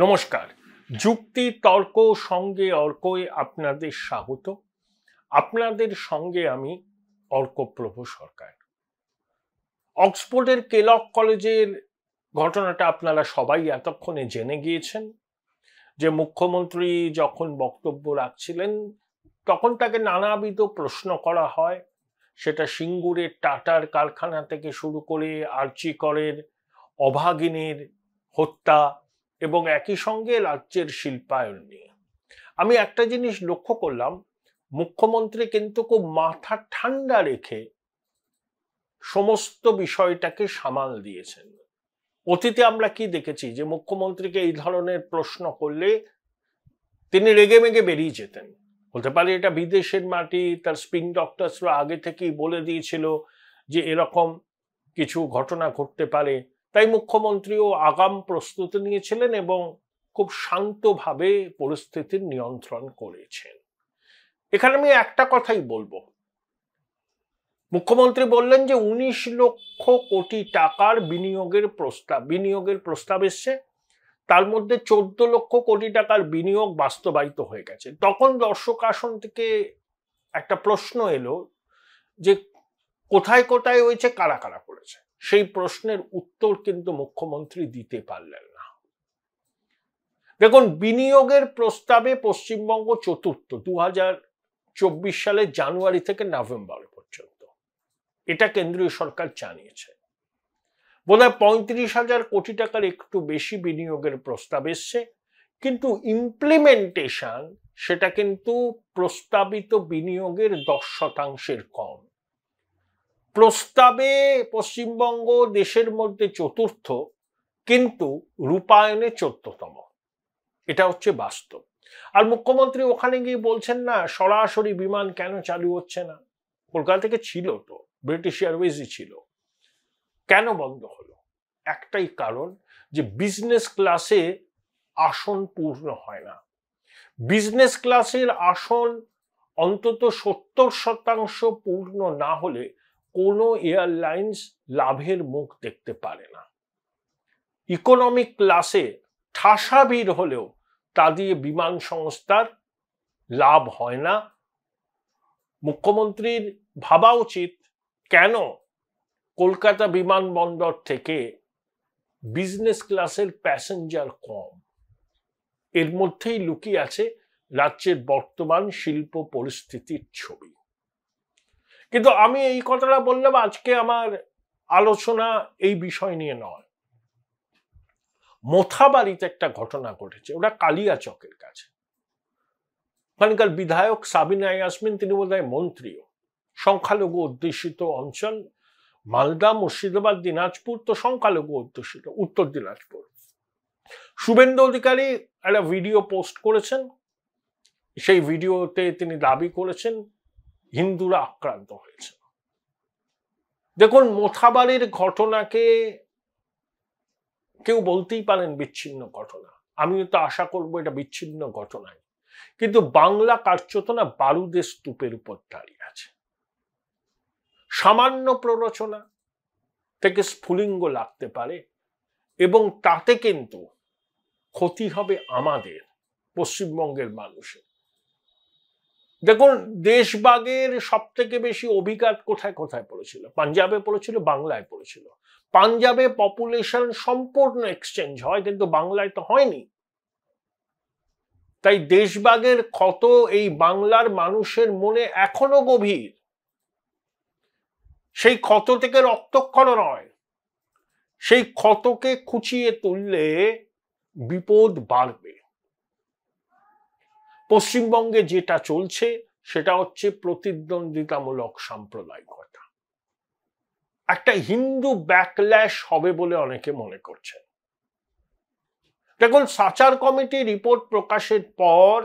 নমস্কার। যুক্তি তর্ক সঙ্গে অর্কই আপনাদের স্বাগত। আপনাদের সঙ্গে আমি অর্কপ্রভ সরকার। অক্সফোর্ডের কেলগ কলেজের ঘটনাটা আপনারা সবাই এতক্ষণে জেনে গিয়েছেন যে মুখ্যমন্ত্রী যখন বক্তব্য রাখছিলেন তখন তাকে নানাবিধ প্রশ্ন করা হয়, সেটা সিঙ্গুরের টাটার কারখানা থেকে শুরু করে আরজি করের অভাগিনীর হত্যা এবং একই সঙ্গে রাজ্যের শিল্পায়ন নিয়ে। আমি একটা জিনিস লক্ষ্য করলাম, মুখ্যমন্ত্রী কিন্তু খুব মাথা ঠান্ডা রেখে সমস্ত বিষয়টাকে সামাল দিয়েছেন। অতীতে আমরা কি দেখেছি যে মুখ্যমন্ত্রীকে এই ধরনের প্রশ্ন করলে তিনি রেগে মেগে বেরিয়ে যেতেন। হতে পারে এটা বিদেশের মাটি, তার স্পিন ডক্টরসরা আগে থেকেই বলে দিয়েছিল যে এরকম কিছু ঘটনা ঘটতে পারে, তাই মুখ্যমন্ত্রীও আগাম প্রস্তুতি নিয়েছিলেন এবং খুব শান্তভাবে পরিস্থিতির নিয়ন্ত্রণ করেছেন। এখানে আমি একটা কথাই বলবো, মুখ্যমন্ত্রী বললেন যে 19 লক্ষ কোটি টাকার বিনিয়োগের প্রস্তাব এসছে, তার মধ্যে 14 লক্ষ কোটি টাকার বিনিয়োগ বাস্তবায়িত হয়ে গেছে। তখন দর্শক আসন থেকে একটা প্রশ্ন এলো যে কোথায় কোথায় হয়েছে, কারা কারা করেছে। সেই প্রশ্নের উত্তর কিন্তু মুখ্যমন্ত্রী দিতে পারলেন না। দেখুন, বিনিয়োগের প্রস্তাবে পশ্চিমবঙ্গ চতুর্থ 2024 সালের জানুয়ারি থেকে নভেম্বর পর্যন্ত, এটা কেন্দ্রীয় সরকার জানিয়েছে। বোধহয় 35,000 কোটি টাকার একটু বেশি বিনিয়োগের প্রস্তাব এসছে, কিন্তু ইমপ্লিমেন্টেশন সেটা কিন্তু প্রস্তাবিত বিনিয়োগের 10% কম। প্রস্তাবে পশ্চিমবঙ্গ দেশের মধ্যে চতুর্থ, কিন্তু রূপায়ণে 14তম। এটা হচ্ছে বাস্তব। আর মুখ্যমন্ত্রী ওখানে গিয়ে বলছেন না সরাসরি বিমান কেন চালু হচ্ছে না, কলকাতা থেকে ছিল তো, ব্রিটিশ এয়ারওয়েজই ছিল, কেন বন্ধ হলো? একটাই কারণ, যে বিজনেস ক্লাসে আসন পূর্ণ হয় না। বিজনেস ক্লাসের আসন অন্তত 70% পূর্ণ না হলে কোনো এয়ারলাইন্স লাভের মুখ দেখতে পারে না। ইকোনমিক ক্লাসে ঠাসা ভিড় হলেও তা দিয়ে বিমান সংস্থার লাভ হয় না। মুখ্যমন্ত্রীর ভাবা উচিত কেন কলকাতা বিমানবন্দর থেকে বিজনেস ক্লাসের প্যাসেঞ্জার কম। এর মধ্যেই লুকিয়ে আছে রাজ্যের বর্তমান শিল্প পরিস্থিতির ছবি। কিন্তু আমি এই কথাটা বললাম, আজকে আমার আলোচনা এই বিষয় নিয়ে নয়। মোথাবাড়িতে একটা ঘটনা ঘটেছে, ওটা কালিয়াচকের কাছে। ওখানকার বিধায়ক সাবিনা ইয়াসমিন, তিনি বোধহয় মন্ত্রীও, সংখ্যালঘু অধ্যুষিত অঞ্চল মালদা, মুর্শিদাবাদ, দিনাজপুর তো সংখ্যালঘু অধ্যুষিত, উত্তর দিনাজপুর। শুভেন্দু অধিকারী একটা ভিডিও পোস্ট করেছেন, সেই ভিডিওতে তিনি দাবি করেছেন হিন্দুরা আক্রান্ত হয়েছে। দেখুন, মোথাবাড়ির ঘটনাকে কেউ বলতেই পারেন বিচ্ছিন্ন ঘটনা, আমিও তো আশা করবো এটা বিচ্ছিন্ন ঘটনায়, কিন্তু বাংলা কার্যত না বারুদের স্তূপের উপর দাঁড়িয়ে আছে। সামান্য প্ররোচনা থেকে স্ফুলিঙ্গ লাগতে পারে এবং তাতে কিন্তু ক্ষতি হবে আমাদের পশ্চিমবঙ্গের মানুষের। দেখুন, দেশভাগের সব থেকে বেশি অভিঘাত কোথায় কোথায় পড়েছিল? পাঞ্জাবে পড়েছিল, বাংলায় পড়েছিল। পাঞ্জাবে পপুলেশন সম্পূর্ণ এক্সচেঞ্জ হয়, কিন্তু বাংলায় তো হয়নি। তাই দেশভাগের ক্ষত এই বাংলার মানুষের মনে এখনো গভীর। সেই ক্ষত থেকে রক্তক্ষরণ নয়, সেই ক্ষতকে খুঁচিয়ে তুললে বিপদ বাড়বে। পশ্চিমবঙ্গে যেটা চলছে সেটা হচ্ছে প্রতিদ্বন্দ্বিতামূলক সাম্প্রদায়িকতা। একটা হিন্দু ব্যাকল্যাশ হবে বলে অনেকে মনে করছেন। দেখুন, সাচার কমিটি রিপোর্ট প্রকাশের পর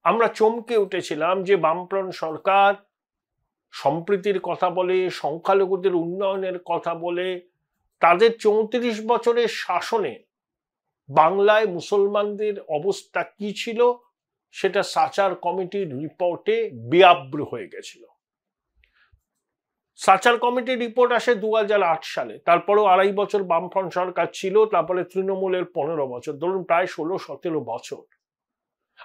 আমরা চমকে উঠেছিলাম যে বামফ্রন্ট সরকার সম্প্রীতির কথা বলে, সংখ্যালঘুদের উন্নয়নের কথা বলে, তাদের 34 বছরের শাসনে বাংলায় মুসলমানদের অবস্থা কি ছিল সেটা সাচার কমিটির রিপোর্টে বেআব্রু হয়ে গেছিল। সাচার কমিটির রিপোর্ট আসে 2008 সালে, তারপরেও 2.5 বছর বামফ্রন্ট সরকার ছিল, তারপরে তৃণমূলের 15 বছর, ধরুন প্রায় 16-17 বছর।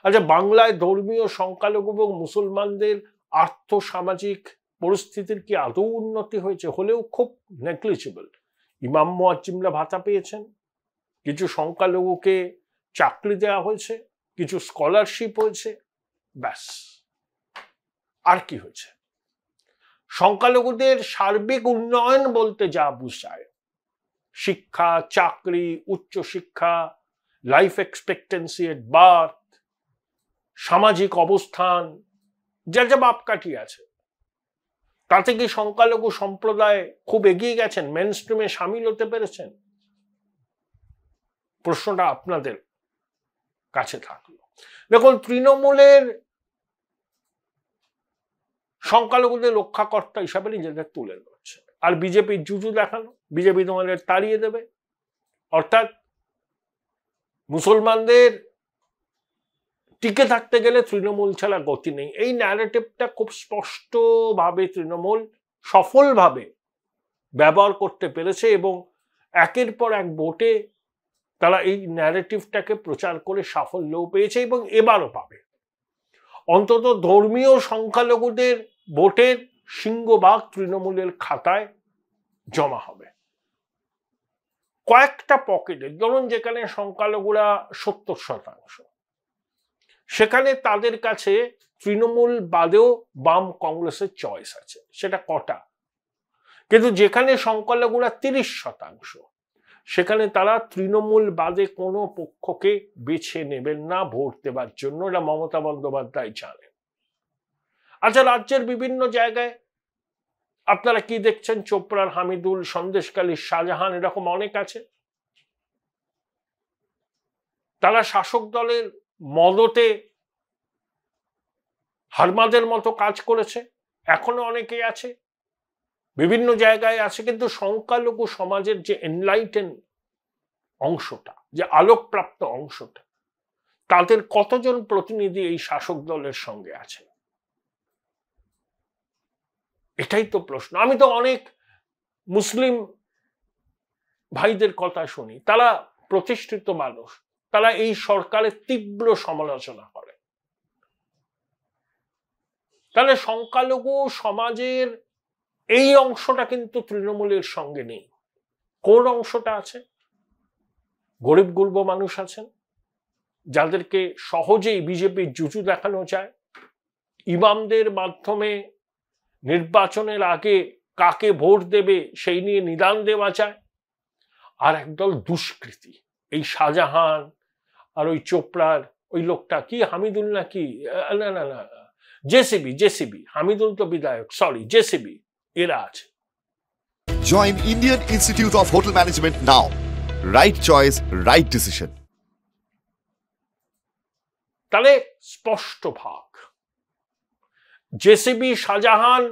আচ্ছা, বাংলায় ধর্মীয় সংখ্যালঘু এবং মুসলমানদের আর্থ সামাজিক পরিস্থিতির কি আদৌ উন্নতি হয়েছে? হলেও খুব নেগলিজিবল। ইমাম মুয়াজ্জিমরা ভাতা পেয়েছেন, কিছু সংখ্যালঘুকে চাকরি দেওয়া হয়েছে, কিছু স্কলারশিপ হয়েছে, ব্যাস। আর কি হয়েছে? সংখ্যালঘুদের সার্বিক উন্নয়ন বলতে যা বুঝায়, শিক্ষা, চাকরি, উচ্চশিক্ষা, লাইফ এক্সপেক্টেন্সি এট বার্থ, সামাজিক অবস্থান, যা যা মাপকাঠি আছে, তাতে কি সংখ্যালঘু সম্প্রদায় খুব এগিয়ে গেছেন, মেন স্ট্রিমে সামিল হতে পেরেছেন? প্রশ্নটা আপনাদের কাছে থাকলো। দেখুন, তৃণমূলের সংখ্যালঘুদের রক্ষাকর্তা হিসাবে নিজেদের তুলে ধরছে, আর বিজেপির জুজু দেখানো, বিজেপি তোমাদের তাড়িয়ে দেবে, অর্থাৎ মুসলমানদের টিকে থাকতে গেলে তৃণমূল ছাড়া গতি নেই। এই ন্যারেটিভটা খুব স্পষ্টভাবে তৃণমূল সফলভাবে ব্যবহার করতে পেরেছে এবং একের পর এক ভোটে তারা এই ন্যারেটিভটাকে প্রচার করে সাফল্যও পেয়েছে এবং এবারও পাবে। অন্তত ধর্মীয় সংখ্যালঘুদের ভোটের সিংহভাগ তৃণমূলের খাতায় জমা হবে। কয়েকটা পকেটে, ধরুন যেখানে সংখ্যালঘুরা 70%, সেখানে তাদের কাছে তৃণমূল বাদেও বাম কংগ্রেসের চয়েস আছে, সেটা কটা। কিন্তু যেখানে সংখ্যালঘুরা 30%, সেখানে তারা তৃণমূল বাদে কোনো পক্ষকে বেছে নেবেন না ভোট দেবার জন্য, এটা মমতা বন্দ্যোপাধ্যায় জানেন। আচ্ছা, রাজ্যের বিভিন্ন জায়গায় আপনারা কি দেখছেন? চোপড়ার হামিদুল, সন্দেশখালীর শাহজাহান, এরকম অনেক আছে। তারা শাসক দলের মদতে হারমাদের মতো কাজ করেছে, এখনো অনেকেই আছে, বিভিন্ন জায়গায় আছে। কিন্তু সংখ্যালঘু সমাজের যে এনলাইটেন অংশটা, যে আলোকপ্রাপ্ত অংশটা, তাদের কতজন প্রতিনিধি এই শাসক দলের সঙ্গে আছে? এটাই তো প্রশ্ন। আমি তো অনেক মুসলিম ভাইদের কথা শুনি, তারা প্রতিষ্ঠিত মানুষ, তারা এই সরকারের তীব্র সমালোচনা করে। তাহলে সংখ্যালঘু সমাজের এই অংশটা কিন্তু তৃণমূলের সঙ্গে নেই। কোন অংশটা আছে? গরিব গুরব মানুষ আছেন, যাদেরকে সহজেই বিজেপির জুজু দেখানো যায়, ইমামদের মাধ্যমে নির্বাচনের আগে কাকে ভোট দেবে সেই নিয়ে নিদান দেওয়া যায়। আর একদল দুষ্কৃতী, এই শাহজাহান আর ওই চোপড়ার ওই লোকটা কি হামিদুল নাকি, না না না, জেসিবি, হামিদুল তো বিধায়ক, সরি, জেসিবি, এরা আছে। Join Indian Institute of Hotel Management now. Right choice, right decision. তাহলে স্পষ্ট ভাগ, জেসিবি, শাহজাহান,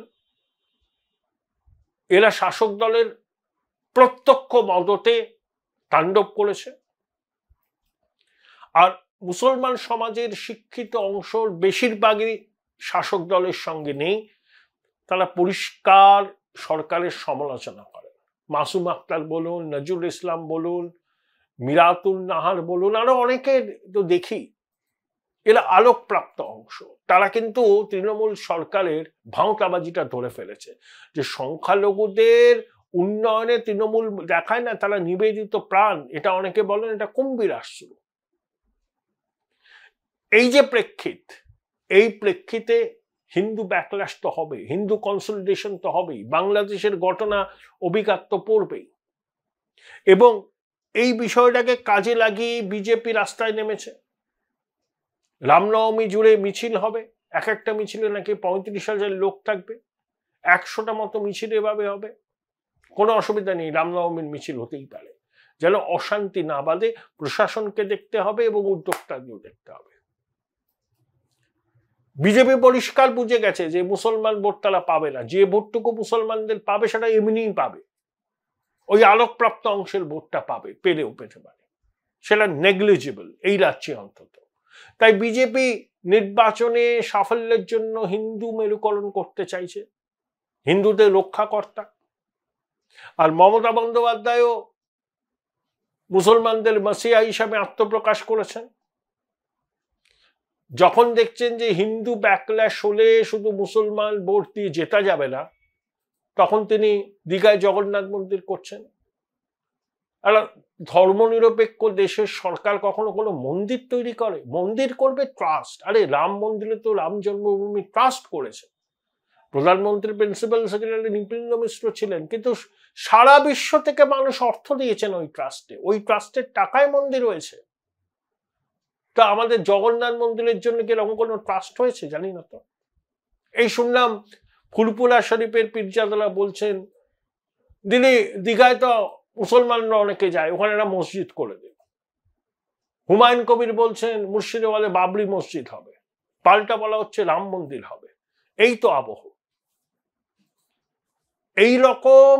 এরা শাসক দলের প্রত্যক্ষ মদতে তাণ্ডব করেছে। আর মুসলমান সমাজের শিক্ষিত অংশের বেশিরভাগই শাসক দলের সঙ্গে নেই, তারা পরিষ্কার সরকারের সমালোচনা করে। মাসুম আক্তার বলুন, নজরুল ইসলাম বলুন, মিরাতুল নাহার বলুন, আরো অনেকে তো দেখি, এরা আলোকপ্রাপ্ত অংশ। তারা কিন্তু তৃণমূল সরকারের ভাঁওতাবাজিটা ধরে ফেলেছে, যে সংখ্যালঘুদের উন্নয়নে তৃণমূল দেখায় না, তারা নিবেদিত প্রাণ। এটা অনেকে বলেন এটা কুম্ভীর আশ্রু। এই যে প্রেক্ষিত, এই প্রেক্ষিতে হিন্দু ব্যাকল্যাশ তো হবে, হিন্দু কনসলিডেশন তো হবেই, বাংলাদেশের ঘটনা অভিঘাত তো পড়বেই। এবং এই বিষয়টাকে কাজে লাগিয়ে বিজেপি রাস্তায় নেমেছে। রামনবমী জুড়ে মিছিল হবে, এক একটা মিছিলে নাকি 35,000 লোক থাকবে, 100টা মতো মিছিল এভাবে হবে। কোনো অসুবিধা নেই, রামনবমীর মিছিল হতেই পারে, যেন অশান্তি না বাঁধে প্রশাসনকে দেখতে হবে এবং উদ্যোক্তাকেও দেখতে হবে। বিজেপি পরিষ্কার বুঝে গেছে যে মুসলমান ভোট তারা পাবে না, যে ভোটটুকু মুসলমানদের পাবে সেটা এমনিই পাবে, ওই আলোকপ্রাপ্ত অংশের ভোটটা পাবে, পেলেও পেতে পারে, সেটা নেগলিজিবল এই রাজ্যে অন্তত। তাই বিজেপি নির্বাচনে সাফল্যের জন্য হিন্দু মেরুকরণ করতে চাইছে, হিন্দুদের রক্ষাকর্তা। আর মমতা বন্দ্যোপাধ্যায়ও মুসলমানদের মাসিয়া হিসাবে আত্মপ্রকাশ করেছেন। যখন দেখছেন যে হিন্দু ব্যাকল্যাশ হলে শুধু মুসলমান ভোট দিয়ে জেতা যাবে না, তখন তিনি দীঘায় জগন্নাথ মন্দির করছেন। আর ধর্মনিরপেক্ষ দেশের সরকার কখনো কোনো মন্দির তৈরি করে? মন্দির করবে ট্রাস্ট। আরে রাম মন্দিরে তো রাম জন্মভূমি ট্রাস্ট করেছে, প্রধানমন্ত্রী প্রিন্সিপাল সেক্রেটারি নৃপেন্দ্র মিশ্র ছিলেন, কিন্তু সারা বিশ্ব থেকে মানুষ অর্থ দিয়েছেন ওই ট্রাস্টে, ওই ট্রাস্টের টাকায় মন্দির হয়েছে। তা আমাদের জগন্নাথ মন্দিরের জন্য কি এরকম কোনো ট্রাস্ট হয়েছে? জানি না তো। এই শুনলাম ফুলপুরা শরীফের পীরজাদারা বলছেন দীঘায় তো মুসলমানরা অনেকে যায়, ওখানে একটা মসজিদ করে দেব। হুমায়ুন কবির বলছেন মুর্শিদাবাদে বাবরি মসজিদ হবে, পাল্টা বলা হচ্ছে রাম মন্দির হবে। এই তো আবহ। এই রকম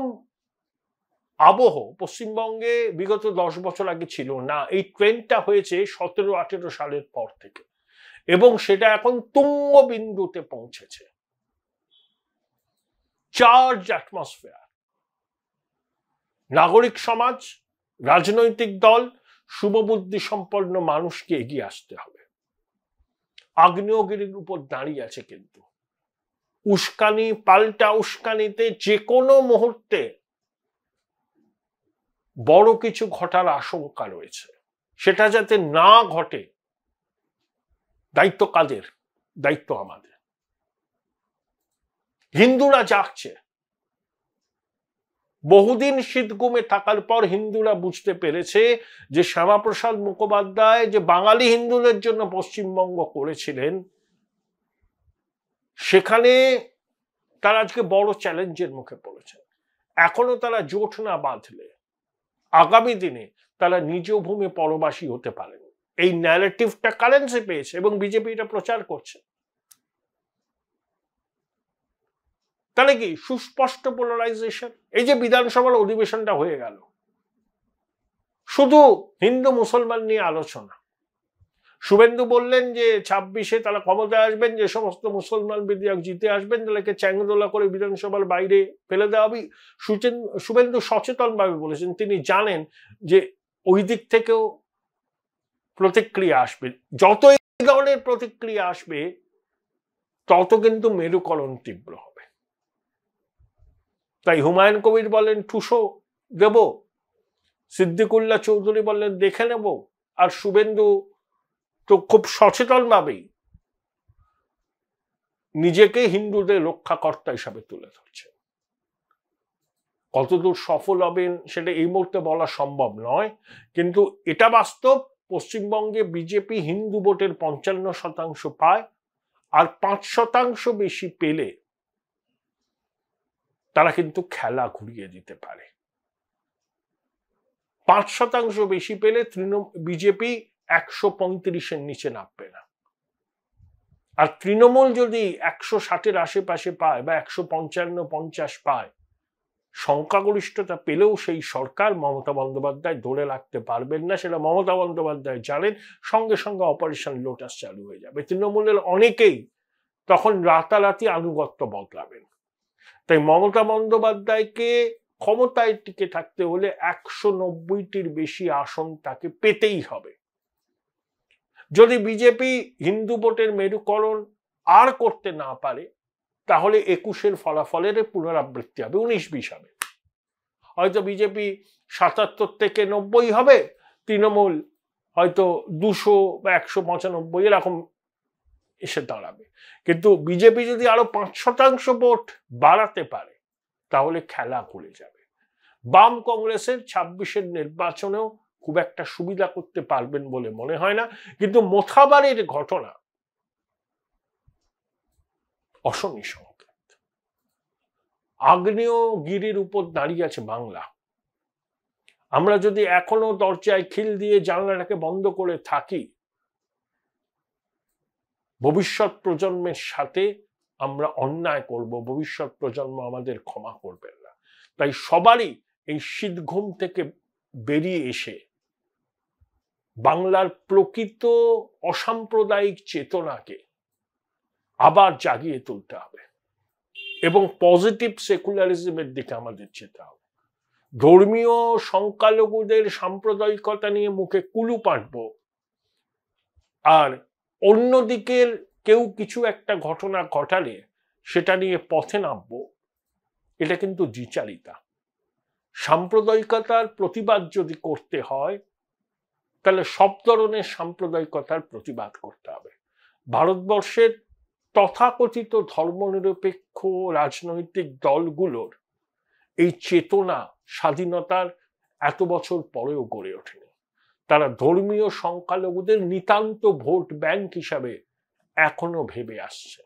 আবহ পশ্চিমবঙ্গে বিগত 10 বছর আগে ছিল না। এই ট্রেন্ডটা হয়েছে 17-18 সালের পর থেকে, এবং সেটা এখন তুঙ্গ বিন্দুতে পৌঁছেছে। Charge atmosphere. নাগরিক সমাজ, রাজনৈতিক দল, শুভবুদ্ধি সম্পন্ন মানুষকে এগিয়ে আসতে হবে। আগ্নেয়গিরির উপর দাঁড়িয়ে আছে, কিন্তু উস্কানি, পাল্টা উস্কানিতে যে কোনো মুহূর্তে বড় কিছু ঘটার আশঙ্কা রয়েছে। সেটা যাতে না ঘটে, দায়িত্ব কাদের? দায়িত্ব আমাদের। হিন্দুরা জাগছে। বহুদিন শীতঘুমে থাকার পর হিন্দুরা বুঝতে পেরেছে যে শ্যামাপ্রসাদ মুখোপাধ্যায় যে বাঙালি হিন্দুদের জন্য পশ্চিমবঙ্গ করেছিলেন, সেখানে তারা আজকে বড় চ্যালেঞ্জের মুখে পড়েছে। এখনো তারা জোট না বাঁধলে আগামী দিনে তারা নিজ ভূমি পরবাসী হতে পারেন। এই ন্যারেটিভটা কারেন্সি পেয়েছে এবং বিজেপি এটা প্রচার করছে। তাহলে কি সুস্পষ্ট পোলারাইজেশন? এই যে বিধানসভার অধিবেশনটা হয়ে গেল, শুধু হিন্দু মুসলমান নিয়ে আলোচনা। শুভেন্দু বললেন যে 26-এ তারা ক্ষমতায় আসবেন, যে সমস্ত মুসলমান বিধায়ক জিতে আসবেন তাদেরকে চ্যাংদোলা করে বিধানসভার বাইরে ফেলে দেওয়া হবে। শুভেন্দু সচেতন ভাবে বলেছেন, তিনি জানেন যে ওই দিক থেকেও প্রতিক্রিয়া আসবে। যত এই ধরনের প্রতিক্রিয়া আসবে তত কিন্তু মেরুকরণ তীব্র হবে। তাই হুমায়ুন কবির বলেন ঠুসো দেব, সিদ্দিকুল্লাহ চৌধুরী বললেন দেখে নেব, আর শুভেন্দু তো খুব সচেতন ভাবেই নিজেকে হিন্দুদের রক্ষাকর্তা হিসাবে তুলে ধরছে। কতদূর সফল হবেন সেটা এই মুহূর্তে বলা সম্ভব নয়, কিন্তু এটা বাস্তব। পশ্চিমবঙ্গে বিজেপি হিন্দু ভোটের 55% পায়, আর 5% বেশি পেলে তারা কিন্তু খেলা ঘুরিয়ে দিতে পারে। 5% বেশি পেলে বিজেপি 135-এর নিচে নামবে না। আর তৃণমূল যদি 160-এর আশেপাশে পায় বা 155-50 পায়, সংখ্যাগরিষ্ঠতা পেলেও সেই সরকার মমতা বন্দ্যোপাধ্যায় ধরে রাখতে পারবেন না। সেটা মমতা বন্দ্যোপাধ্যায় জানেন। সঙ্গে সঙ্গে অপারেশন লোটাস চালু হয়ে যাবে। তৃণমূলের অনেকেই তখন রাতারাতি আনুগত্য বদলাবেন। তাই মমতা বন্দ্যোপাধ্যায়কে ক্ষমতায় টিকে থাকতে হলে 190-টির বেশি আসন তাকে পেতেই হবে। যদি বিজেপি হিন্দু ভোটের মেরুকরণ আর করতে না পারে, তাহলে 21-এর ফলাফলের পুনরাবৃত্তি হবে, 19-20 হবে। হয়তো বিজেপি 77 থেকে 90 হবে, তৃণমূল হয়তো 200 বা 195 এরকম এসে দাঁড়াবে। কিন্তু বিজেপি যদি আরো 5% ভোট বাড়াতে পারে তাহলে খেলা ঘুরে যাবে। বাম কংগ্রেসের 26-এর নির্বাচনেও খুব একটা সুবিধা করতে পারবেন বলে মনে হয় না। কিন্তু মোথাবাড়ির ঘটনা অশনি সংকেত। আগ্নেয়গিরির উপর দাঁড়িয়ে আছে বাংলা। আমরা যদি এখনো দরজায় খিল দিয়ে জানলাটাকে বন্ধ করে থাকি, ভবিষ্যৎ প্রজন্মের সাথে আমরা অন্যায় করব, ভবিষ্যৎ প্রজন্ম আমাদের ক্ষমা করবেন না। তাই সবারই এই শীতঘুম থেকে বেরিয়ে এসে বাংলার প্রকৃত অসাম্প্রদায়িক চেতনাকে আবার জাগিয়ে তুলতে হবে। এবং পজিটিভ সেকুলারিজমের দিকে আমাদের যেতে হবে। ধর্মীয় সংখ্যালঘুদের সাম্প্রদায়িকতা নিয়ে মুখে কুলু পাঁটব, আর অন্যদিকের কেউ কিছু একটা ঘটনা ঘটালে সেটা নিয়ে পথে নামবো, এটা কিন্তু দ্বিচারিতা। সাম্প্রদায়িকতার প্রতিবাদ যদি করতে হয় তাহলে সব ধরনের সাম্প্রদায়িকতার প্রতিবাদ করতে হবে। ভারতবর্ষের তথাকথিত ধর্মনিরপেক্ষ রাজনৈতিক দলগুলোর এই চেতনা স্বাধীনতার এত বছর পরেও গড়ে ওঠেনি। তারা ধর্মীয় সংখ্যালঘুদের নিতান্ত ভোট ব্যাংক হিসাবে এখনো ভেবে আসছে।